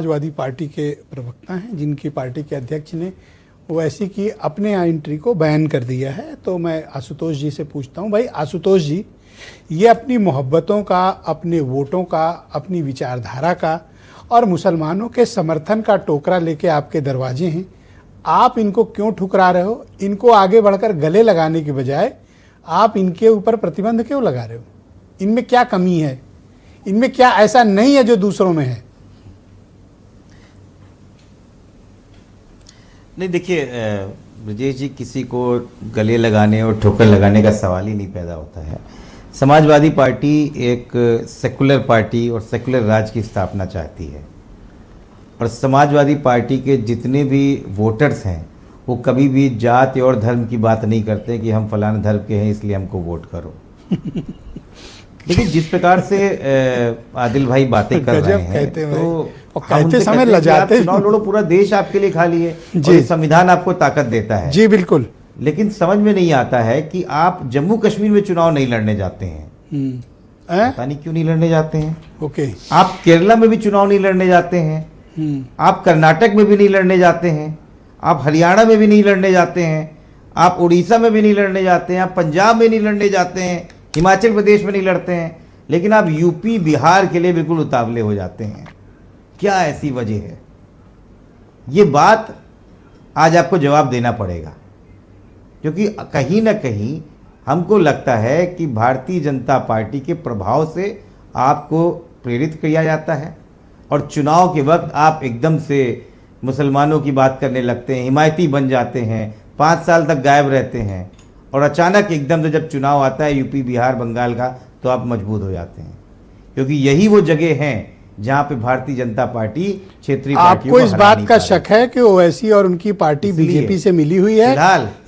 Samajwadi party के प्रवक्ता हैं, जिनकी पार्टी के अध्यक्ष ने ओवैसी की अपने एंट्री को बैन कर दिया है। तो मैं आशुतोष जी से पूछता हूं, भाई आशुतोष जी, ये अपनी मोहब्बतों का, अपने वोटों का, अपनी विचारधारा का और मुसलमानों के समर्थन का टोकरा लेके आपके दरवाजे हैं, आप इनको क्यों ठुकरा रहे हो? इनको आगे बढ़कर गले लगाने के बजाय आप इनके ऊपर प्रतिबंध क्यों लगा रहे हो? इनमें क्या कमी है? इनमें क्या ऐसा नहीं है जो दूसरों में है? नहीं, देखिए ब्रजेश जी, किसी को गले लगाने और ठोकर लगाने का सवाल ही नहीं पैदा होता है। समाजवादी पार्टी एक सेकुलर पार्टी और सेकुलर राज की स्थापना चाहती है, और समाजवादी पार्टी के जितने भी वोटर्स हैं वो कभी भी जाति और धर्म की बात नहीं करते कि हम फलाने धर्म के हैं इसलिए हमको वोट करो। लेकिन जिस प्रकार से आदिल भाई बातें कर रहे हैं, तो कहते समय लजाते हैं। चुनाव लड़ो, पूरा देश आपके लिए खाली है और संविधान आपको ताकत देता है। जी बिल्कुल। लेकिन समझ में नहीं आता है कि आप जम्मू कश्मीर में चुनाव नहीं लड़ने जाते हैं। पता नहीं क्यों नहीं लड़ने जाते हैं। ओके। आप केरला में भी चुनाव नहीं लड़ने जाते हैं, आप कर्नाटक में भी नहीं लड़ने जाते हैं, आप हरियाणा में भी नहीं लड़ने जाते हैं, आप उड़ीसा में भी नहीं लड़ने जाते हैं, आप पंजाब में नहीं लड़ने जाते हैं, हिमाचल प्रदेश में नहीं लड़ते हैं, लेकिन आप यूपी बिहार के लिए बिल्कुल उतावले हो जाते हैं। क्या ऐसी वजह है? ये बात आज आपको जवाब देना पड़ेगा, क्योंकि कहीं ना कहीं हमको लगता है कि भारतीय जनता पार्टी के प्रभाव से आपको प्रेरित किया जाता है, और चुनाव के वक्त आप एकदम से मुसलमानों की बात करने लगते हैं, हिमायती बन जाते हैं, 5 साल तक गायब रहते हैं, और अचानक एकदम से जब चुनाव आता है यूपी बिहार बंगाल का, तो आप मजबूत हो जाते हैं। क्योंकि यही वो जगह हैं जहां पे भारतीय जनता पार्टी क्षेत्रीय आपको इस बात का शक है कि ओवैसी और उनकी पार्टी बीजेपी से मिली हुई है,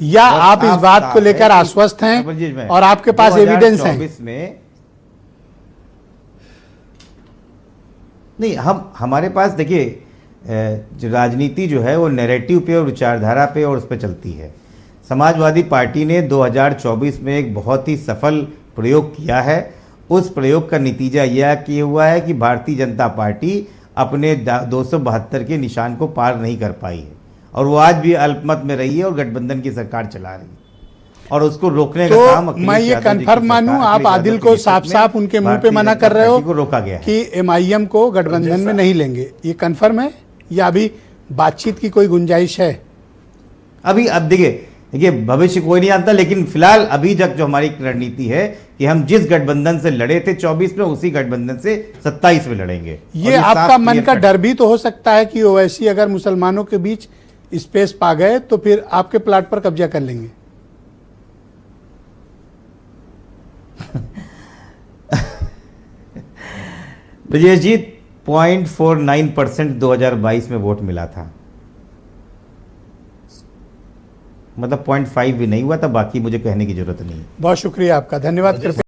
या आप इस बात को लेकर आश्वस्त हैं और आपके पास एविडेंस है? नहीं, हमारे पास देखिए, राजनीति जो है वो नैरेटिव पे और विचारधारा पे और उस पर चलती है। समाजवादी पार्टी ने 2024 में एक बहुत ही सफल प्रयोग किया है। उस प्रयोग का नतीजा यह हुआ है कि भारतीय जनता पार्टी अपने 272 के निशान को पार नहीं कर पाई है, और वो आज भी अल्पमत में रही है और गठबंधन की सरकार चला रही है, और उसको रोकने का काम मैं ये कंफर्म मानूं, आप आदिल को साफ साफ उनके मुंह पे मना कर रहे हो को रोका गया है कि एमआईएम को गठबंधन में नहीं लेंगे? ये कंफर्म है या अभी बातचीत की कोई गुंजाइश है? अभी अब देखिए भविष्य कोई नहीं जानता, लेकिन फिलहाल अभी तक जो हमारी रणनीति है कि हम जिस गठबंधन से लड़े थे 24 में, उसी गठबंधन से 27 में लड़ेंगे। ये आपका मन का डर भी तो हो सकता है कि ओवैसी अगर मुसलमानों के बीच स्पेस पा गए तो फिर आपके प्लाट पर कब्जा कर लेंगे। ब्रजेश जी, 0.49% 2022 में वोट मिला था, मतलब 0.5 भी नहीं हुआ था। बाकी मुझे कहने की जरूरत नहीं। बहुत शुक्रिया आपका, धन्यवाद।